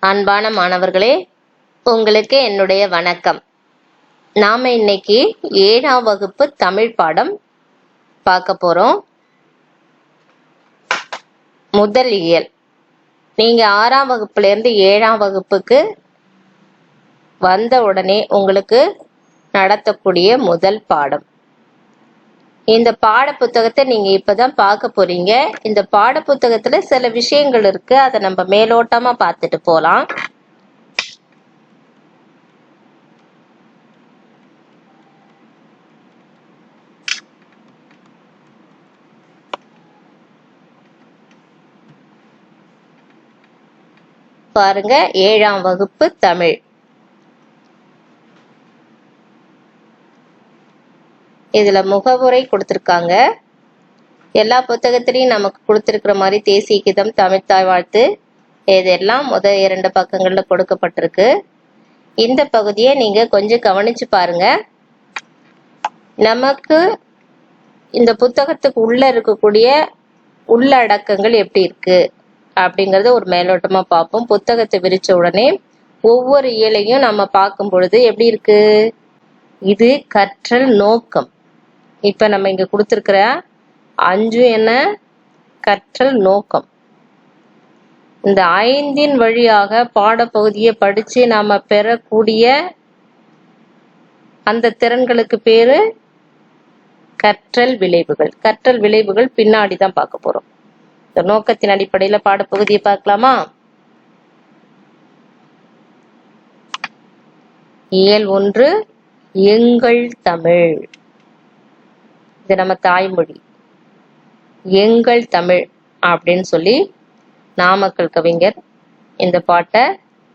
அன்பான மாணவர்களே, உங்களுக்கு என்னுடைய வணக்கம். நாம இன்னைக்கு 7ஆம் வகுப்பு தமிழ் பாடம் பார்க்க போறோம். முதல் இயல். நீங்க 6ஆம் வகுப்புல இருந்து 7ஆம் வகுப்புக்கு வந்த உடனே உங்களுக்கு நடத்தக்கூடிய முதல் பாடம். இந்த பாட புத்தகத்தை நீங்க இப்பதான் பார்க்க போறீங்க. இந்த பாட புத்தகத்துல சில விஷயங்கள் இருக்கு, அதை நம்ம மேலோட்டமா பார்த்துட்டு போலாம். பாருங்க, 7ஆம் வகுப்பு தமிழ். இதுல முகவுரை கொடுத்திருக்காங்க. எல்லா புத்தகத்திலையும் நமக்கு கொடுத்திருக்கிற மாதிரி தேசிய கீதம், தமிழ்த்தாய் வாழ்த்து இதெல்லாம் முதல் 2 பக்கங்கள்ல கொடுக்கப்பட்டிருக்கு. இந்த பகுதியை நீங்க கொஞ்சம் கவனிச்சு பாருங்க. நமக்கு இந்த புத்தகத்துக்கு உள்ள இருக்கக்கூடிய உள்ளடக்கங்கள் எப்படி இருக்கு அப்படிங்கறத ஒரு மேலோட்டமா பார்ப்போம். புத்தகத்தை விரிச்ச உடனே ஒவ்வொரு இயலையும் நம்ம பார்க்கும் பொழுது எப்படி இருக்கு, இது கற்றல் நோக்கம். இப்ப நம்ம இங்க கொடுத்திருக்கிற 5 என்ன, கற்றல் நோக்கம். இந்த 5 வழியாக பாடப்பகுதியை படிச்சு நாம பெறக்கூடிய அந்த திறன்களுக்கு பேரு கற்றல் விளைவுகள். கற்றல் விளைவுகள் பின்னாடி தான் பார்க்க போறோம். இந்த நோக்கத்தின் அடிப்படையில பாடப்பகுதியை பார்க்கலாமா? இயல் 1, எங்கள் தமிழ். இது நம்ம தாய்மொழி. எங்கள் தமிழ் அப்படின்னு சொல்லி நாமக்கல் கவிஞர் இந்த பாட்டை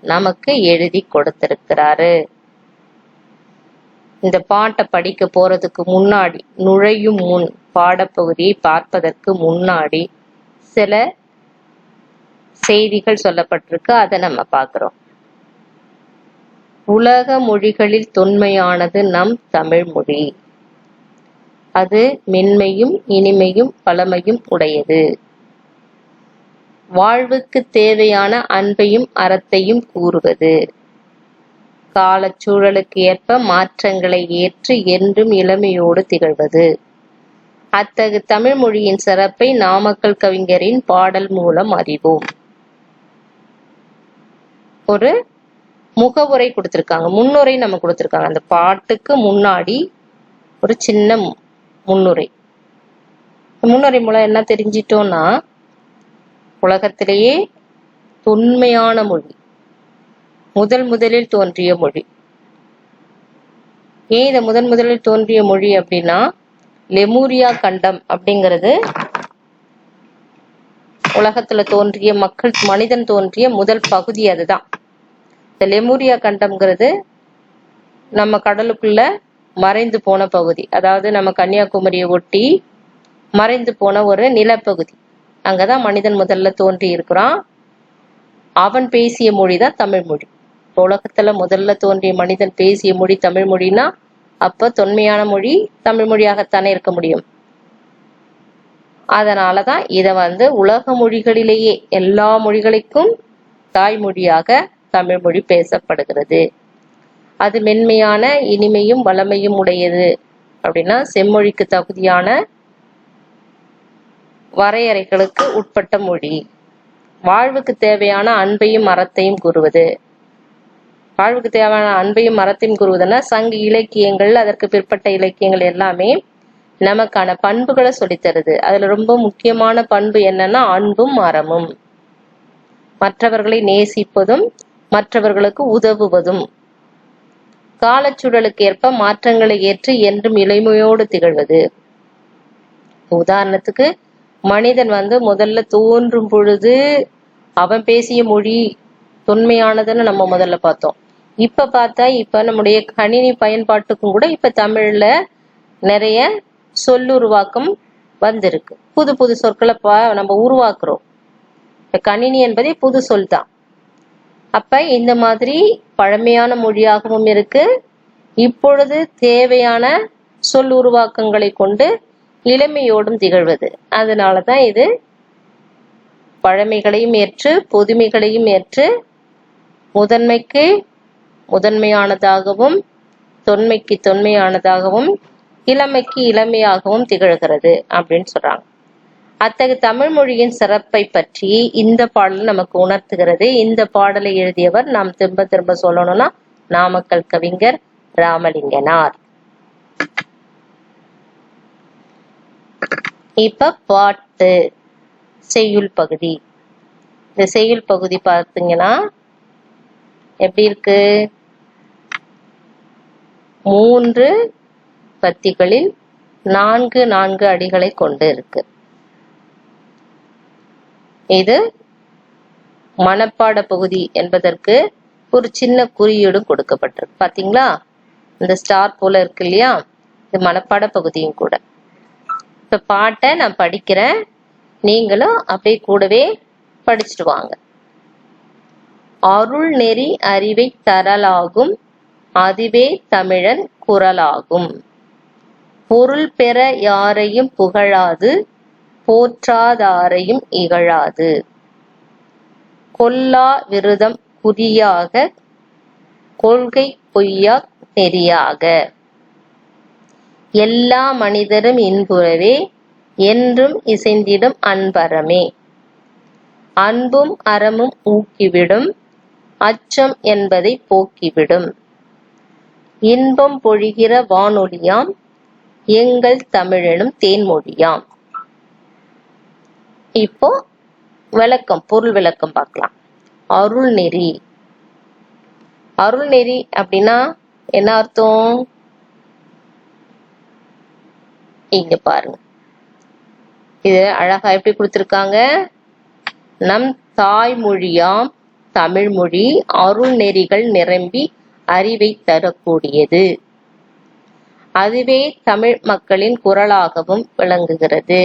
நமக்கு எழுதி கொடுத்திருக்கிறாரு. இந்த பாட்டை படிக்க போறதுக்கு முன்னாடி, நுழையும் முன், பாடப்பகுதியை பார்ப்பதற்கு முன்னாடி சில செய்திகள் சொல்லப்பட்டிருக்கு, அதை நம்ம பார்க்கிறோம். உலக மொழிகளில் தொன்மையானது நம் தமிழ் மொழி. அது மென்மையும் இனிமையும் பழமையும் உடையது. வாழ்வுக்கு தேவையான அன்பையும் அறத்தையும் கூறுவது. காலச்சூழலுக்கு ஏற்ப மாற்றங்களை ஏற்று என்றும் இளமையோடு திகழ்வது. அத்தகு தமிழ் மொழியின் சிறப்பை நாமக்கல் கவிஞரின் பாடல் மூலம் அறிவோம். ஒரு முகவுரை கொடுத்திருக்காங்க, முன்னுரை நம்ம கொடுத்திருக்காங்க. அந்த பாட்டுக்கு முன்னாடி ஒரு சின்ன முன்னுரை. முன்னுரை மூலம் என்ன தெரிஞ்சிட்டோம்னா, உலகத்திலேயே தொன்மையான மொழி, முதலில் தோன்றிய மொழி. ஏன் இதை முதலில் தோன்றிய மொழி அப்படின்னா, லெமூரியா கண்டம் அப்படிங்கிறது உலகத்துல தோன்றிய மனிதன் தோன்றிய முதல் பகுதி. அதுதான் இந்த லெமூரியா கண்டம்ங்கிறது. நம்ம கடலுக்குள்ள மறைந்து போன பகுதி, அதாவது நம்ம கன்னியாகுமரியை ஒட்டி மறைந்து போன ஒரு நிலப்பகுதி. அங்கதான் மனிதன் முதல்ல தோன்றி இருக்கிறான். அவன் பேசிய மொழிதான் தமிழ் மொழி. உலகத்துல முதல்ல தோன்றிய மனிதன் பேசிய மொழி தமிழ் மொழினா, அப்ப தொன்மையான மொழி தமிழ் மொழியாகத்தானே இருக்க முடியும். அதனாலதான் இத உலக மொழிகளிலேயே எல்லா மொழிகளுக்கும் தாய்மொழியாக தமிழ் மொழி பேசப்படுகிறது. அது மென்மையான இனிமையும் வளமையும் உடையது அப்படின்னா, செம்மொழிக்கு தகுதியான வரையறைகளுக்கு உட்பட்ட மொழி. வாழ்வுக்கு தேவையான அன்பையும் அறத்தையும் கூறுவது. வாழ்வுக்கு தேவையான அன்பையும் அறத்தையும் கூறுவதுன்னா, சங்க இலக்கியங்கள், அதற்கு பிற்பட்ட இலக்கியங்கள் எல்லாமே நமக்கான பண்புகளை சொல்லித்தருது. அதுல ரொம்ப முக்கியமான பண்பு என்னன்னா, அன்பும் அறமும். மற்றவர்களை நேசிப்பதும் மற்றவர்களுக்கு உதவுவதும். காலச்சூழலுக்கு ஏற்ப மாற்றங்களை ஏற்று என்றும் இளமையோடு திகழ்வது. உதாரணத்துக்கு, மனிதன் முதல்ல தோன்றும் பொழுது அவன் பேசிய மொழி தொன்மையானதுன்னு நம்ம முதல்ல பார்த்தோம். இப்ப பார்த்தா, இப்ப நம்முடைய கணினி பயன்பாட்டுக்கும் கூட இப்ப தமிழ்ல நிறைய சொல்லுருவாக்கம் வந்திருக்கு. புது புது சொற்களை நம்ம உருவாக்குறோம். இப்ப கணினி என்பதே புது சொல் தான். அப்ப இந்த மாதிரி பழமையான மொழியாகவும் இருக்கு. இப்பொழுது தேவையான சொல் உருவாக்கங்களை கொண்டு இளமையோடும் திகழ்வது. அதனாலதான் இது பழமைகளையும் ஏற்று புதுமைகளையும் ஏற்று முதன்மைக்கு முதன்மையானதாகவும், தொன்மைக்கு தொன்மையானதாகவும், இளமைக்கு இளமையாகவும் திகழ்கிறது அப்படின்னு சொல்றாங்க. அத்தகைய தமிழ் மொழியின் சிறப்பை பற்றி இந்த பாடல் நமக்கு உணர்த்துகிறது. இந்த பாடலை எழுதியவர் நாம் திரும்ப திரும்ப சொல்லணும்னா நாமக்கல் கவிஞர் ராமலிங்கனார். இப்ப பாட்டு செய்யுள் பகுதி. இந்த செய்யுள் பகுதி பார்த்தீங்கன்னா எப்படி இருக்கு? 3 பத்திகளில் 4 அடிகளை கொண்டு இருக்கு. இது மனப்பாட பகுதி என்பதற்கு ஒரு சின்ன குறியீடும் கொடுக்கப்பட்டிருக்கு. பாத்தீங்களா? இந்த ஸ்டார் போல இருக்கு இல்லையா? இது மனப்பாட பகுதியும் கூட. இப்ப பாட்டை நான் படிக்கிறேன், நீங்களும் அப்படியே கூடவே படிச்சுட்டு வாங்க. அருள் நெறி அறிவை தரலாகும், அதுவே தமிழன் குரலாகும். பொருள் பெற யாரையும் புகழாது, போற்றாதாரையும் இகழாது. கொல்லா விருதம் குறியாக, கொள்கை பொய்யா நெறியாக. எல்லா மனிதரும் இன்புறவே, என்றும் இசைந்திடும் அன்பரமே. அன்பும் அறமும் ஊக்கிவிடும், அச்சம் என்பதை போக்கிவிடும். இன்பம் பொழிகிற வானொலியாம், எங்கள் தமிழெனும் தேன்மொழியாம். இப்போ விளக்கம், பொருள் விளக்கம் பார்க்கலாம். அருள் நெறி. அருள் நெறி அப்படின்னா என்ன அர்த்தம்? இங்க பாருங்க, இது அழகா எப்படி கொடுத்திருக்காங்க. நம் தாய்மொழியாம் தமிழ் மொழி அருள் நெறிகள் நிரம்பி அறிவை தரக்கூடியது. அதுவே தமிழ் மக்களின் குரலாகவும் விளங்குகிறது.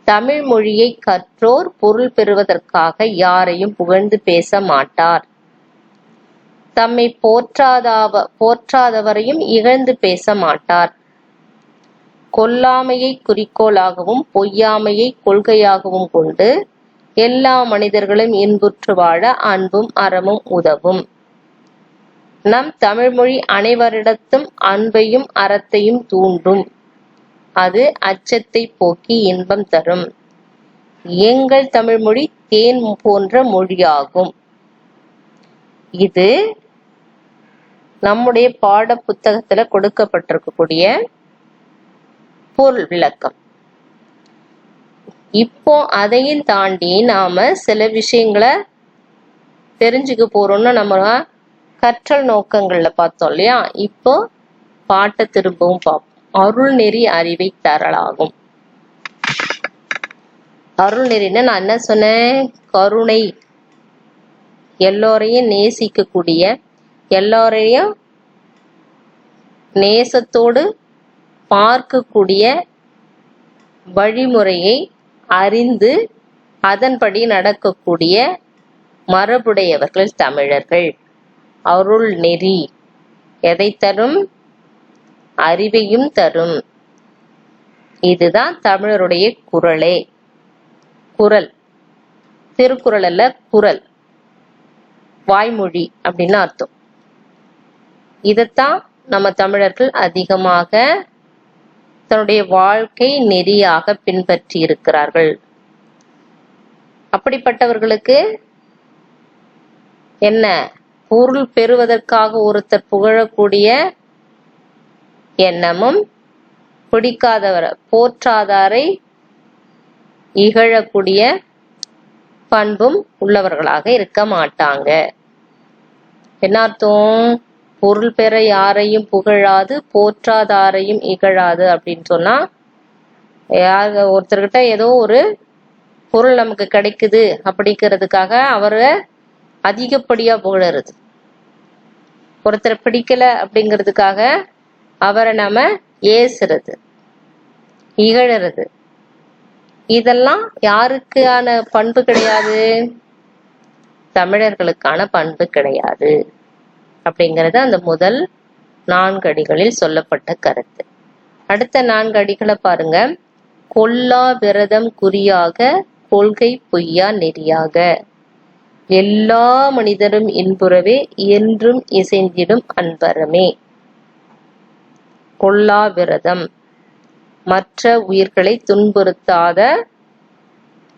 தமிழ் மொழியை கற்றோர் பொருள் பெறுவதற்காக யாரையும் புகழ்ந்து பேச மாட்டார். தம்மை போற்றாதவரையும் இகழ்ந்து பேச மாட்டார். கொல்லாமையை குறிக்கோளாகவும் பொய்யாமையை கொள்கையாகவும் கொண்டு எல்லா மனிதர்களும் இன்புற்று வாழ அன்பும் அறமும் உதவும். நம் தமிழ்மொழி அனைவரிடத்தும் அன்பையும் அறத்தையும் தூண்டும். அது அச்சத்தை போக்கி இன்பம் தரும். எங்கள் தமிழ்மொழி தேன் போன்ற மொழியாகும். இது நம்முடைய பாட புத்தகத்துல கொடுக்கப்பட்டிருக்கக்கூடிய பொருள் விளக்கம். இப்போ அதையும் தாண்டி நாம சில விஷயங்களை தெரிஞ்சுக்க போறோம்னு நம்ம கற்றல் நோக்கங்கள்ல பார்த்தோம் இல்லையா? இப்போ பாட்டை திரும்பவும் பார்ப்போம். அருள் நெறி அறிவை தரலாகும். அருள் நெறின்னு நான் என்ன சொன்னேன்? கருணை, எல்லோரையும் நேசிக்கக்கூடிய, எல்லோரையும் நேசத்தோடு பார்க்கக்கூடிய வழிமுறையை அறிந்து அதன்படி நடக்கக்கூடிய மரபுடையவர்கள் தமிழர்கள். அருள் நெறி எதை தரும்? அறிவையும் தரும். இதுதான் தமிழருடைய குரலே. குரல், திருக்குறள் அல்ல, குரல், வாய்மொழி அப்படின்னு அர்த்தம். இதத்தான் நம்ம தமிழர்கள் அதிகமாக தன்னுடைய வாழ்க்கை நெறியாக பின்பற்றி இருக்கிறார்கள். அப்படிப்பட்டவர்களுக்கு என்ன பொருள் பெறுவதற்காக ஒருத்தர் புகழக்கூடிய எண்ணமும், பிடிக்காதவரை போற்றாதாரை இகழக்கூடிய பண்பும் உள்ளவர்களாக இருக்க மாட்டாங்க. என்ன அர்த்தம்? பொருள் பெற யாரையும் புகழாது, போற்றாதாரையும் இகழாது அப்படின்னு சொன்னா, ஒருத்தர்கிட்ட ஏதோ ஒரு பொருள் நமக்கு கிடைக்குது அப்படிங்கிறதுக்காக அவரை அதிகப்படியா புகழறது, ஒருத்தரை பிடிக்கல அப்படிங்கிறதுக்காக அவரை நாம ஏசுறது, இகழறது, இதெல்லாம் யாருக்கான பண்பு கிடையாது? தமிழர்களுக்கான பண்பு கிடையாது அப்படிங்கிறது அந்த முதல் 4 அடிகளில் சொல்லப்பட்ட கருத்து. அடுத்த 4 அடிகளை பாருங்க. கொல்லா விரதம் குறியாக, கொள்கை பொய்யா நெறியாக. எல்லா மனிதரும் இன்புறவே என்றும் இசைந்திடும் அன்பரமே. கொல்லா விரதம், மற்ற உயிர்களை துன்புறுத்தாத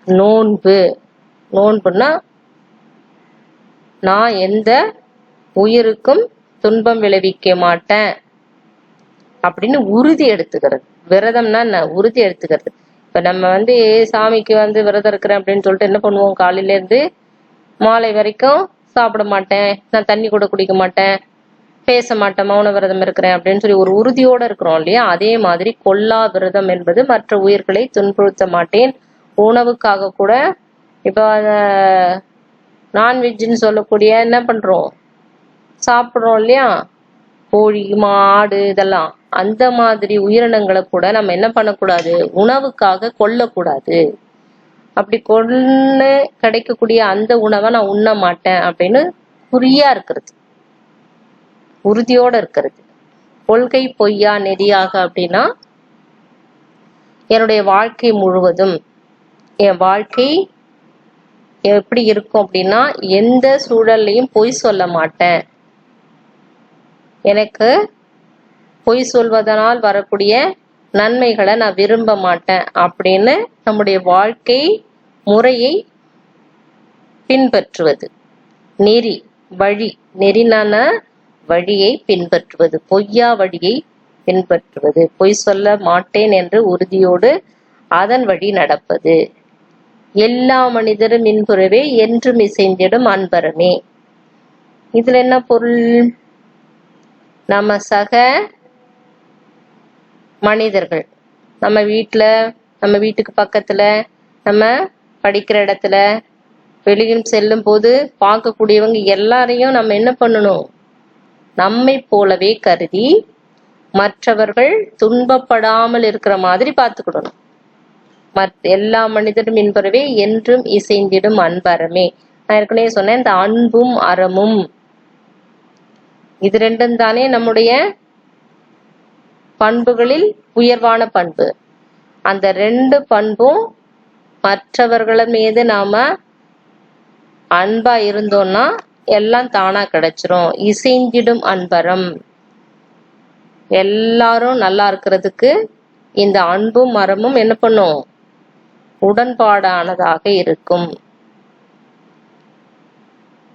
நோன்பு. நோன்புன்னா நான் எந்த உயிருக்கும் துன்பம் விளைவிக்க மாட்டேன் அப்படின்னு உறுதி எடுத்துக்கிறது. விரதம்னா என்ன? உறுதி எடுத்துக்கிறது. இப்ப நம்ம சாமிக்கு விரதம் இருக்கிறேன் அப்படின்னு சொல்லிட்டு என்ன பண்ணுவோம்? காலையில இருந்து மாலை வரைக்கும் சாப்பிட மாட்டேன், நான் தண்ணி கூட குடிக்க மாட்டேன், பேச மாட்டேன், மௌன விரதம் இருக்கிறேன் அப்படின்னு சொல்லி ஒரு உறுதியோட இருக்கிறோம் இல்லையா? அதே மாதிரி கொல்லா விரதம் என்பது மற்ற உயிர்களை துன்புறுத்த மாட்டேன். உணவுக்காக கூட இப்போ நான்வெஜ்னு சொல்லக்கூடிய என்ன பண்றோம்? சாப்பிட்றோம் இல்லையா? கோழி, மாடு, இதெல்லாம் அந்த மாதிரி உயிரினங்களை கூட நம்ம என்ன பண்ணக்கூடாது? உணவுக்காக கொல்லக்கூடாது. அப்படி கொன்று கிடைக்கக்கூடிய அந்த உணவை நான் உண்ண மாட்டேன் அப்படின்னு குறியா இருக்கிறது, உறுதியோட இருக்கிறது. கொள்கை பொய்யா நெறியாக அப்படின்னா என்னுடைய வாழ்க்கை முழுவதும், என் வாழ்க்கை எப்படி இருக்கும் அப்படின்னா எந்த சூழல்லையும் பொய் சொல்ல மாட்டேன். எனக்கு பொய் சொல்வதனால் வரக்கூடிய நன்மைகளை நான் விரும்ப மாட்டேன் அப்படின்னு நம்முடைய வாழ்க்கை முறையை பின்பற்றுவது. நெறி, வழி, நெறினான வழியை பின்பற்றுவது, பொய்யா வழியை பின்பற்றுவது, பொய் சொல்ல மாட்டேன் என்று உறுதியோடு அதன் வழி நடப்பது. எல்லா மனிதரும் இன்புறவே என்றும் இசைந்திடும் அன்பரமே. இதுல என்ன பொருள்? நம்ம சக மனிதர்கள், நம்ம வீட்டுல, நம்ம வீட்டுக்கு பக்கத்துல, நம்ம படிக்கிற இடத்துல, வெளியும் செல்லும் போது பார்க்கக்கூடியவங்க எல்லாரையும் நம்ம என்ன பண்ணணும்? நம்மை போலவே கருதி மற்றவர்கள் துன்பப்படாமல் இருக்கிற மாதிரி பார்த்துக்கிடணும். எல்லா மனிதரும் இன்புறவே என்றும் இசைந்திடும் அன்பரமே. நான் ஏற்கனவே சொன்னேன், இந்த அன்பும் அறமும் இது ரெண்டும் தானே நம்முடைய பண்புகளில் உயர்வான பண்பு. அந்த ரெண்டு பண்பும் மற்றவர்கள மீது நாம அன்பா இருந்தோம்னா எல்லாம் தானா கிடைச்சிரும். இசைந்திடும் அன்பரம், எல்லாரும் நல்லா இருக்கிறதுக்கு இந்த அன்பும் மரமும் என்ன பண்ணும்? உடன்பாடானதாக இருக்கும்.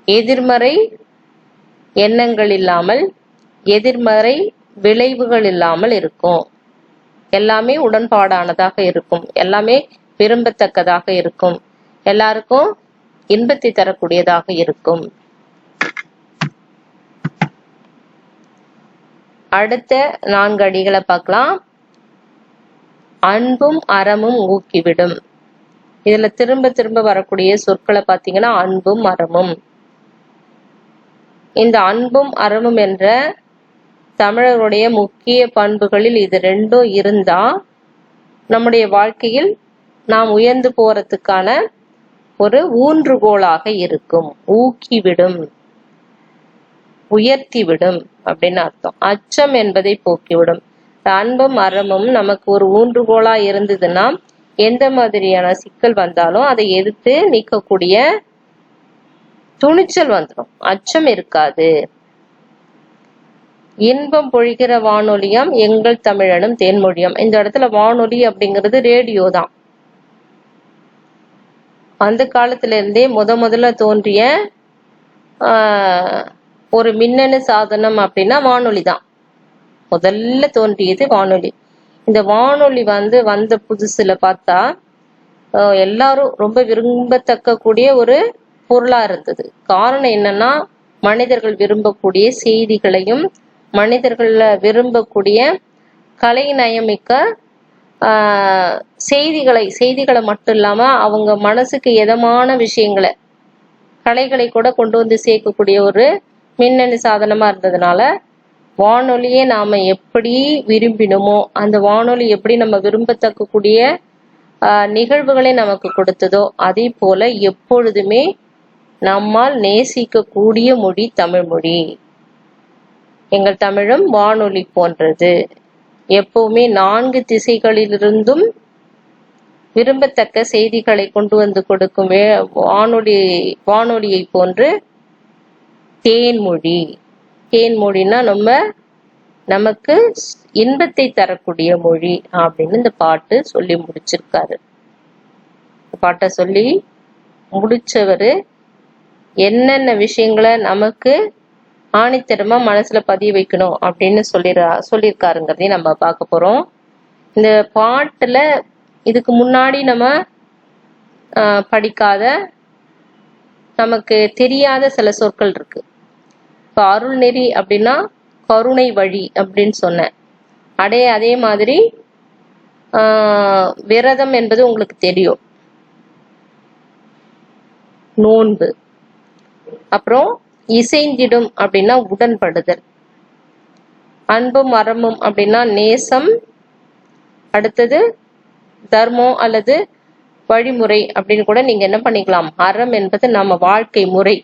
எதிர்மறை எண்ணங்கள் இல்லாமல், எதிர்மறை விளைவுகள் இல்லாமல் இருக்கும். எல்லாமே உடன்பாடானதாக இருக்கும், எல்லாமே விரும்பத்தக்கதாக இருக்கும், எல்லாருக்கும் இன்பத்தை தரக்கூடியதாக இருக்கும். அடுத்த 4 அடிகளை பார்க்கலாம். அன்பும் அறமும் ஊக்கிவிடும். இதுல திரும்ப திரும்ப வரக்கூடிய சொற்களை பார்த்தீங்கன்னா அன்பும் அறமும். இந்த அன்பும் அறமும் என்ற தமிழருடைய முக்கிய பண்புகளில் இது ரெண்டும் இருந்தா நம்முடைய வாழ்க்கையில் நாம் உயர்ந்து போறதுக்கான ஒரு ஊன்றுகோலாக இருக்கும். ஊக்கிவிடும், உயர்த்திவிடும் அப்படின்னு அர்த்தம். அச்சம் என்பதை போக்கிவிடும். அன்பும் அறமும் நமக்கு ஒரு ஊன்றுகோலா இருந்ததுன்னா எந்த மாதிரியான சிக்கல் வந்தாலும் அதை எதிர்த்து நீக்கக்கூடிய துணிச்சல் வந்துடும், அச்சம் இருக்காது. இன்பம் பொழிகிற வானொலியாம் எங்கள் தமிழனும் தேன்மொழியாம். இந்த இடத்துல வானொலி அப்படிங்கிறது ரேடியோ தான். அந்த காலத்துல இருந்தே முதல்ல தோன்றிய ஒரு மின்னணு சாதனம் அப்படின்னா வானொலி தான். முதல்ல தோன்றியது வானொலி. இந்த வானொலி வந்த புதுசுல பார்த்தா எல்லாரும் ரொம்ப விரும்பத்தக்க கூடிய ஒரு பொருளா இருந்தது. காரணம் என்னன்னா, மனிதர்கள் விரும்பக்கூடிய செய்திகளையும் மனிதர்கள் விரும்பக்கூடிய கலை நயமிக்க செய்திகளை மட்டும் இல்லாம அவங்க மனசுக்கு எதமான விஷயங்களை, கலைகளை கூட கொண்டு வந்து சேர்க்கக்கூடிய ஒரு மின்னணு சாதனமா இருந்ததுனால வானொலியை நாம எப்படி விரும்பினோமோ, அந்த வானொலி எப்படி நம்ம விரும்பத்தக்கக்கூடிய நிகழ்வுகளை நமக்கு கொடுத்ததோ அதே போல எப்பொழுதுமே நம்மால் நேசிக்க கூடிய மொழி தமிழ் மொழி. எங்கள் தமிழும் வானொலி போன்றது. எப்பவுமே 4 திசைகளிலிருந்தும் விரும்பத்தக்க செய்திகளை கொண்டு வந்து கொடுக்கும் வானொலியை போன்று தேன்மொழி. தேன்மொழின்னா நமக்கு இன்பத்தை தரக்கூடிய மொழி அப்படின்னு இந்த பாட்டு சொல்லி முடிச்சிருக்காரு. பாட்டை சொல்லி முடிச்சவரு என்னென்ன விஷயங்களை நமக்கு ஆணித்தரமா மனசுல பதிய வைக்கணும் அப்படின்னு சொல்லியிருக்காருங்கிறதையும் நம்ம பார்க்க போறோம். இந்த பாட்டுல இதுக்கு முன்னாடி நம்ம படிக்காத நமக்கு தெரியாத சில சொற்கள் இருக்கு. இப்போ அருள்நெறி அப்படின்னா கருணை வழி அப்படின்னு சொன்னேன். அதே மாதிரி விரதம் என்பது உங்களுக்கு தெரியும், நோன்பு. அப்புறம் இசைந்திடும் அப்படின்னா உடன்படுதல். அன்பும் அறமும் அப்படின்னா நேசம். அடுத்தது தர்மம் அல்லது வழிமுறை அப்படின்னு கூட நீங்க என்ன பண்ணிக்கலாம். அறம் என்பது நம்ம வாழ்க்கை முறை.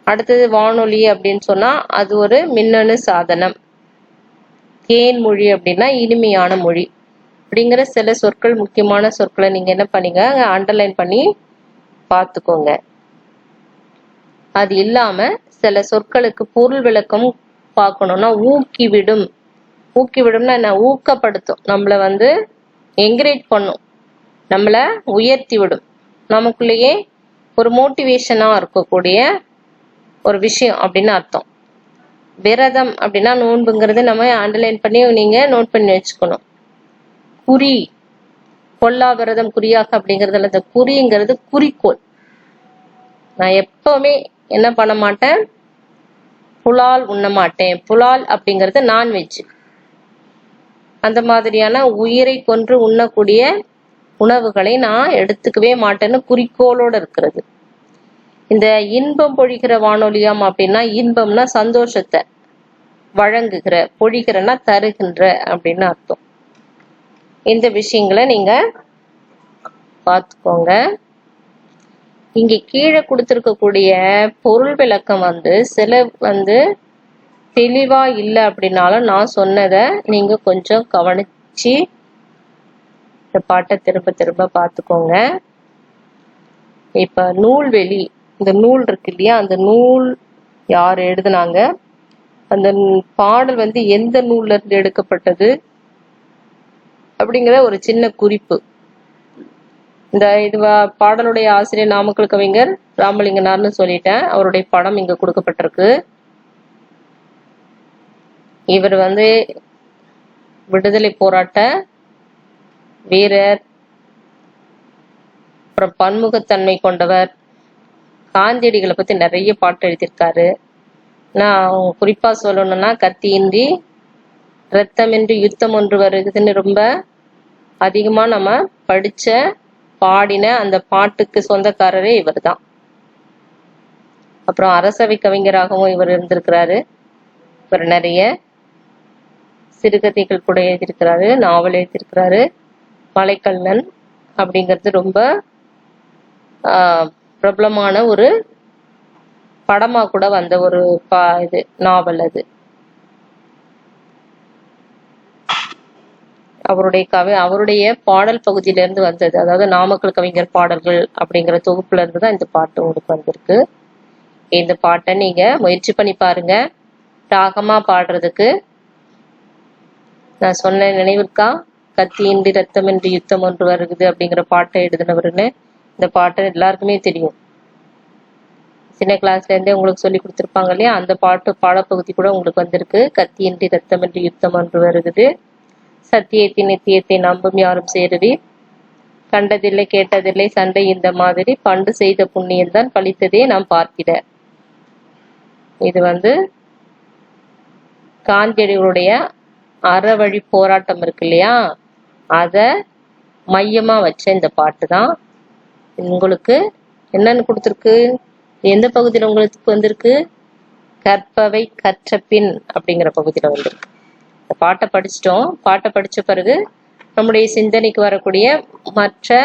அடுத்தது வானொலி அப்படின்னு சொன்னா அது ஒரு மின்னணு சாதனம். தேன்மொழி அப்படின்னா இனிமையான மொழி. அப்படிங்கிற சில சொற்கள், முக்கியமான சொற்களை நீங்க என்ன பண்ணீங்க, அண்டர்லைன் பண்ணி பார்த்துக்கோங்க. அது இல்லாம சில சொற்களுக்கு பொருள் விளக்கம் பார்க்கணும்னா ஊக்கிவிடும். ஊக்கிவிடும்னா என்ன, ஊக்கப்படுத்தும், நம்மள என்கரேஜ் பண்ணும், நம்மள உயர்த்தி விடும், நமக்குள்ளேயே ஒரு மோட்டிவேஷனா இருக்கக்கூடிய ஒரு விஷயம் அப்படின்னு அர்த்தம். விரதம் அப்படின்னா நோன்புங்கிறது நம்ம அண்டர்லைன் பண்ணி நீங்க நோட் பண்ணி வச்சுக்கணும். குறி, கொல்லா விரதம் குறியாக அப்படிங்கறதுல இந்த குறிங்கிறது குறிக்கோள். நான் எப்பவுமே என்ன பண்ண மாட்டேன், புலால் உண்ண மாட்டேன். புலால் அப்படிங்கிறது நான்வெஜ். அந்த மாதிரியான உயிரை கொன்று உண்ணக்கூடிய உணவுகளை நான் எடுத்துக்கவே மாட்டேன்னு குறிக்கோளோட இருக்கிறது. இந்த இன்பம் பொழிகிற வானொலியாம் அப்படின்னா இன்பம்னா சந்தோஷத்தை வழங்குகிற, பொழிகிறன்னா தருகின்ற அப்படின்னு அர்த்தம். இந்த விஷயங்களை நீங்க பார்த்துக்கோங்க. இங்க கீழே கொடுத்திருக்கக்கூடிய பொருள் விளக்கம் சில தெளிவா இல்லை அப்படின்னாலும் நான் சொன்னதை நீங்க கொஞ்சம் கவனிச்சு இந்த பாட்டை திரும்ப திரும்ப பார்த்துக்கோங்க. இப்ப நூல்வெளி, இந்த நூல் இருக்கு இல்லையா, அந்த நூல் யார் எழுதுனாங்க, அந்த பாடல் எந்த நூல்ல இருந்து எடுக்கப்பட்டது அப்படிங்கிற ஒரு சின்ன குறிப்பு. இது பாடலுடைய ஆசிரியர் நாமக்கல் கவிஞர் ராமலிங்கனார்னு சொல்லிட்டேன். அவருடைய படம் இங்க கொடுக்கப்பட்டிருக்கு. இவர் விடுதலை போராட்ட வீரர், அப்புறம் பன்முகத்தன்மை கொண்டவர். காந்தியடிகளை பத்தி நிறைய பாட்டு எழுதியிருக்காரு. நான் குறிப்பா சொல்லணும்னா கத்தியின்றி இரத்தமின்றி யுத்தம் ஒன்று வருகுதுன்னு ரொம்ப அதிகமா நம்ம படிச்ச பாடின அந்த பாட்டுக்கு சொந்தக்காரரே இவர் தான். அப்புறம் அரசவை கவிஞராகவும் இவர் இருந்திருக்கிறாரு. இவர் நிறைய சிறுகதைகள் கூட எழுதியிருக்கிறாரு, நாவல் எழுதியிருக்கிறாரு. மலைக்கல்லன் அப்படிங்கிறது ரொம்ப பிரபலமான ஒரு படமா கூட வந்த ஒரு நாவல் அது. அவருடைய பாடல் பகுதியிலிருந்து வந்தது. அதாவது நாமக்கல் கவிஞர் பாடல்கள் அப்படிங்கிற தொகுப்புல இருந்து தான் இந்த பாட்டு உங்களுக்கு வந்திருக்கு. இந்த பாட்டை நீங்க முயற்சி பண்ணி பாருங்க. ராகமா பாடுறதுக்கு நான் சொன்ன நினைவிற்கா, கத்தியின்றி ரத்தமின்றி யுத்தம் ஒன்று வருகுது அப்படிங்கிற பாட்டை எழுதினவருன்னு. இந்த பாட்டு எல்லாருக்குமே தெரியும், சின்ன கிளாஸ்ல இருந்தே உங்களுக்கு சொல்லி கொடுத்துருப்பாங்க இல்லையா. அந்த பாடப்பகுதி கூட உங்களுக்கு வந்திருக்கு. கத்தியின்றி ரத்தமின்றி யுத்தம் ஒன்று வருகுது, சத்தியத்தை நித்தியத்தை நம்பும் யாரும் சேருவீர், கண்டதில்லை கேட்டதில்லை சண்டை இந்த மாதிரி, பண்டு செய்த புண்ணியம்தான் பழித்ததே நாம் பார்த்திட. இது காந்தியடிகளுடைய அறவழி போராட்டம் இருக்கு இல்லையா, அத மையமா வச்ச இந்த பாட்டு தான். உங்களுக்கு என்னன்னு கொடுத்துருக்கு, எந்த பகுதியில உங்களுக்கு வந்திருக்கு, கற்பவை கற்ற பின் அப்படிங்கிற பகுதியில வந்திருக்கு. இந்த பாட்டை படிச்சிட்டோம். பாட்டை படிச்ச பிறகு நம்முடைய சிந்தனைக்கு வரக்கூடிய மற்ற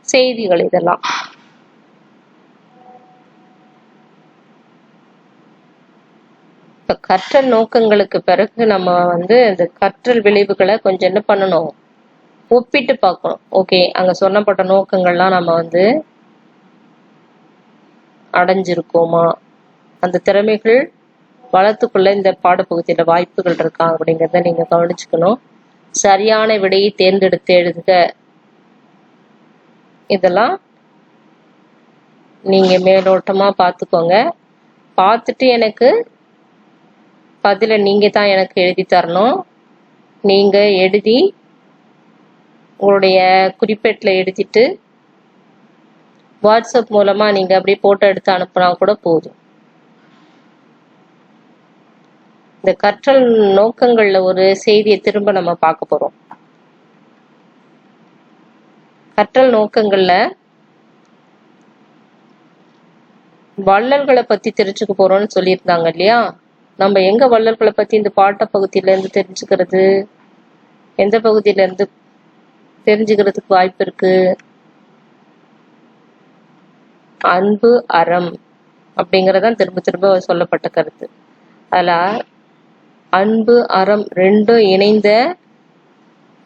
செய்திகள் இதெல்லாம். இப்ப கற்றல் நோக்கங்களுக்கு பிறகு நம்ம அந்த கற்றல் விளைவுகளை கொஞ்சம் என்ன பண்ணணும், ஒப்பிட்டு பார்க்கணும். ஓகே, அங்க சொல்லப்பட்ட நோக்கங்கள்லாம் நம்ம வந்து அடைஞ்சிருக்கோமா, அந்த திறமைகள் வளர்த்துக்குள்ள இந்த பாடப்பகுதியில வாய்ப்புகள் இருக்கா அப்படிங்கிறத நீங்க கவனிச்சுக்கணும். சரியான விடையை தேர்ந்தெடுத்து எழுதுக. இதெல்லாம் நீங்க மேலோட்டமா பார்த்துக்கோங்க. பார்த்துட்டு எனக்கு பதில நீங்க தான் எனக்கு எழுதி தரணும். நீங்க எழுதி உங்களுடைய குறிப்பேட்டில் எழுதிட்டு வாட்ஸ்அப் மூலமா நீங்க அப்படியே போட்டோ எடுத்து அனுப்புனா கூட போதும். இந்த கற்றல் நோக்கங்கள்ல ஒரு செய்தியை திரும்ப நம்ம பார்க்க போறோம். கற்றல் நோக்கங்கள்ல வள்ளல்களை பத்தி தெரிஞ்சுக்க போறோம்னு சொல்லியிருந்தாங்க இல்லையா? நம்ம எங்க வள்ளல்களை பத்தி இந்த பாட்ட பகுதியில இருந்து தெரிஞ்சுக்கிறது? எந்த பகுதியில இருந்து தெரிஞ்சுக்கிறதுக்கு வாய்ப்பு இருக்கு? அன்பு அறம் அப்படிங்கறதான் திரும்ப திரும்ப சொல்லப்பட்ட கருத்து. அதுல அன்பு அறம் ரெண்டும் இணைந்த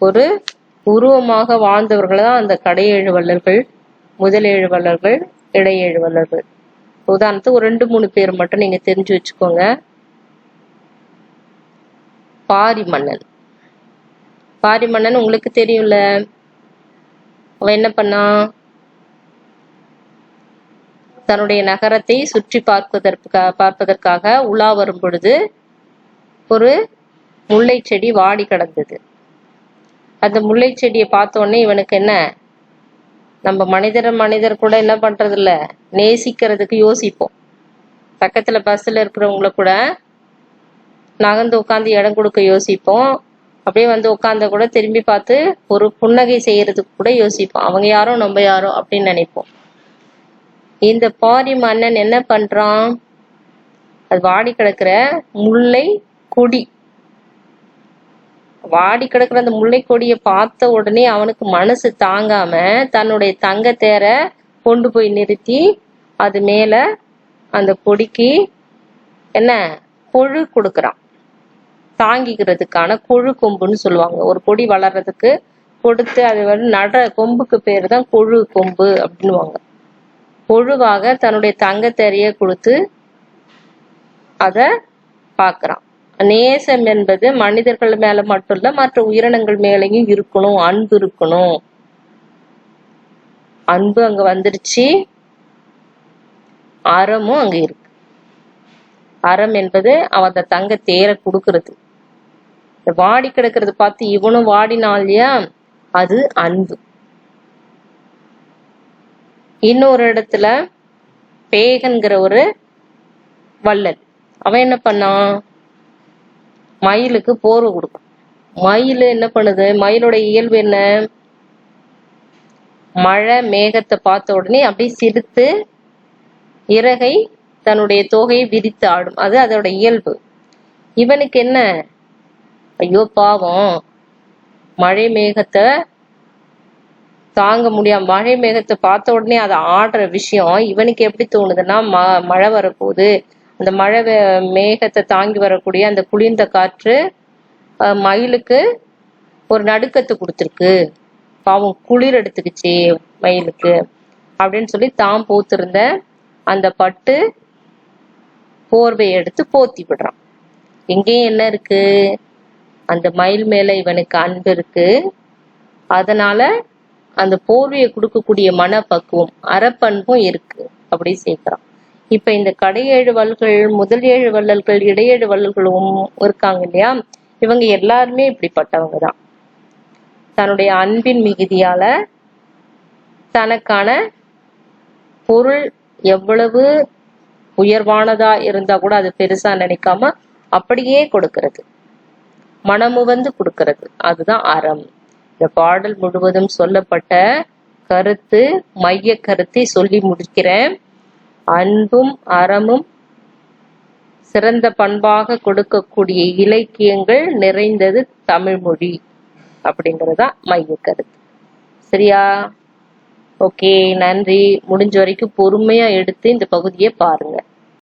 ஒரு உருவமாக வாழ்ந்தவர்கள் தான் அந்த கடையேழு வள்ளல்கள், முதலேழு வள்ளல்கள், இடையேழு வள்ளல்கள். உதாரணத்துக்கு ஒரு 2-3 பேர் மட்டும் நீங்க தெரிஞ்சு வச்சுக்கோங்க. பாரி மன்னன். பாரி மன்னன் உங்களுக்கு தெரியும்ல, அவன் என்ன பண்ணா, தன்னுடைய நகரத்தை சுற்றி பார்ப்பதற்காக உலா வரும் பொழுது ஒரு முல்லை செடி வாடி கிடந்தது. அந்த முல்லை செடியை பார்த்த உடனே இவனுக்கு என்ன, நம்ம மனிதர் கூட என்ன பண்றது இல்ல, நேசிக்கிறதுக்கு யோசிப்போம். பக்கத்துல பஸ்ல இருக்கிறவங்கள கூட நகர்ந்து உட்காந்து இடம் கொடுக்க யோசிப்போம். அப்படியே வந்து உட்கார்ந்த கூட திரும்பி பார்த்து ஒரு புன்னகை செய்யறதுக்கு கூட யோசிப்போம். அவங்க யாரோ நம்ம யாரோ அப்படின்னு நினைப்போம். இந்த பாரி மன்னன் என்ன பண்றான், அது வாடி கிடக்குற முல்லை கொடி, வாடி கிடக்குற அந்த முல்லை கொடியை பார்த்த உடனே அவனுக்கு மனசு தாங்காம தன்னுடைய தங்க தேர கொண்டு போய் நிறுத்தி அது மேல அந்த கொடிக்கு என்ன கொழு கொடுக்கறான். தாங்கிக்கிறதுக்கான கொழு கொம்புன்னு சொல்லுவாங்க. ஒரு கொடி வளர்றதுக்கு கொடுத்து அது வந்து நட கொம்புக்கு பேரு தான் கொழு கொம்பு அப்படின்னுவாங்க. கொழுவாக தன்னுடைய தங்க தேரைய கொடுத்து அத பாக்குறான். நேசம் என்பது மனிதர்கள் மேல மட்டும் இல்ல, மற்ற உயிரினங்கள் மேலேயும் இருக்கணும், அன்பு இருக்கணும். அன்பு அங்க வந்துருச்சு, அறமும் அங்க இருக்கு. அறம் என்பது அவன் அந்த தங்க தேர கொடுக்கறது. வாடி கிடக்கிறது பார்த்து இவனும் வாடினான் இல்லையா, அது அன்பு. இன்னொரு இடத்துல பேகன்கிற ஒரு வள்ளல், அவன் என்ன பண்ணான், மயிலுக்கு போர்வை கொடுக்கும். மயில் என்ன பண்ணுது, மயிலோட இயல்பு என்ன, மழை மேகத்தை பார்த்த உடனே அப்படியே சிரித்து இறகை தன்னுடைய தோகையை விரித்து ஆடும். அது அதோட இயல்பு. இவனுக்கு என்ன, ஐயோ பாவம், மழை மேகத்தை தாங்க முடியாம மழை மேகத்தை பார்த்த உடனே அதை ஆடுற விஷயம் இவனுக்கு எப்படி தோணுதுன்னா, மழை வரப்போகுது, அந்த மழை மேகத்தை தாங்கி வரக்கூடிய அந்த குளிர்ந்த காற்று மயிலுக்கு ஒரு நடுக்கத்தை கொடுத்துருக்கு, பாவம் குளிர் எடுத்துக்கிச்சு மயிலுக்கு அப்படின்னு சொல்லி தான் போத்திருந்த அந்த பட்டு போர்வையை எடுத்து போத்தி விடுறான். எங்கேயும் என்ன இருக்கு, அந்த மயில் மேல இவனுக்கு அன்பு இருக்கு. அதனால அந்த போர்வையை கொடுக்கக்கூடிய மனப்பக்குவம் அறப்பண்பும் இருக்கு, அப்படி சேர்க்கிறான். இப்ப இந்த கடையேழு வள்ளல்கள், முதல் 7 வள்ளல்கள், இடையேழு வள்ளல்களும் இருக்காங்க இல்லையா, இவங்க எல்லாருமே இப்படிப்பட்டவங்க தான். தன்னுடைய அன்பின் மிகுதியால தனக்கான பொருள் எவ்வளவு உயர்வானதா இருந்தா கூட அது பெருசா நினைக்காம அப்படியே கொடுக்கிறது, மனமு வந்து கொடுக்கிறது. அதுதான் அறம். இந்த பாடல் முழுவதும் சொல்லப்பட்ட கருத்து, மைய கருத்தை சொல்லி முடிக்கிறேன். அன்பும் அறமும் சிறந்த பண்பாக கொடுக்கக்கூடிய இலக்கியங்கள் நிறைந்தது தமிழ் மொழி அப்படிங்கறதா மைய கருத்து. சரியா? ஓகே, நன்றி. முடிஞ்ச வரைக்கும் பொறுமையா எடுத்து இந்த பகுதியை பாருங்க.